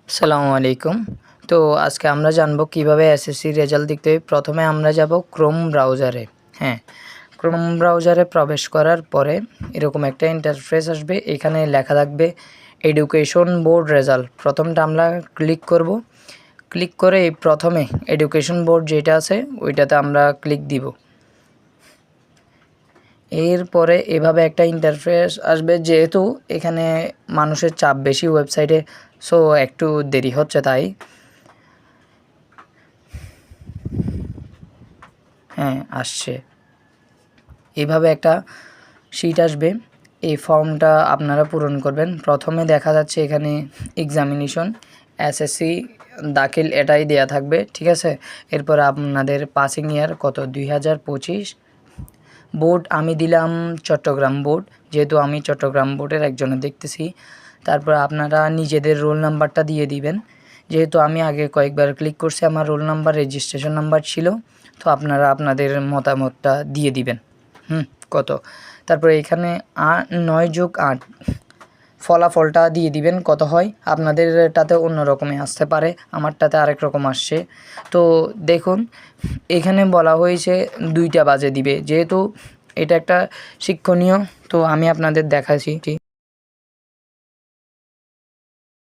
আসসালামু আলাইকুম। তো আজকে আমরা জানবো কিভাবে এসএসসি রেজাল্ট দেখতে হয়। প্রথমে আমরা যাব ক্রোম ব্রাউজারে। হ্যাঁ, ক্রোম ব্রাউজারে প্রবেশ করার পরে এরকম একটা ইন্টারফেস আসবে। এখানে লেখা থাকবে এডুকেশন বোর্ড রেজাল্ট। প্রথমটা আমরা ক্লিক করব। ক্লিক করে এই প্রথমে এডুকেশন বোর্ড যেটা আছে ওইটাতে আমরা ক্লিক দিব। এরপরে এভাবে একটা ইন্টারফেস আসবে। যেহেতু এখানে মানুষের চাপ বেশি ওয়েবসাইটে, সো একটু দেরি হচ্ছে তাই। হ্যাঁ, আসছে। এইভাবে একটা শিট আসবে। এই ফর্মটা আপনারা পূরণ করবেন। প্রথমে দেখা যাচ্ছে এখানে এক্সামিনেশন এসএসসি দাখিল এটাই দেয়া থাকবে, ঠিক আছে। এরপর আপনাদের পাসিং ইয়ার কত 2025। বোর্ড আমি দিলাম চট্টগ্রাম বোর্ড, যেহেতু আমি চট্টগ্রাম বোর্ডের একজনে দেখতেছি। তারপর আপনারা নিজেদের রোল নাম্বারটা দিয়ে দিবেন। যেহেতু আমি আগে কয়েকবার ক্লিক করছি, আমার রোল নাম্বার রেজিস্ট্রেশন নাম্বার ছিল, তো আপনারা আপনাদের মতামতটা দিয়ে দিবেন। কত, তারপরে এখানে 9+8 ফলাফলটা দিয়ে দিবেন কত হয়। আপনাদেরটাতে অন্য রকমই আসতে পারে, আমারটাতে আরেক রকম আসছে। তো দেখুন এখানে বলা হয়েছে 2টা বাজে দিবে, যেহেতু এটা একটা শিক্ষণীয়, তো আমি আপনাদের দেখাচ্ছি।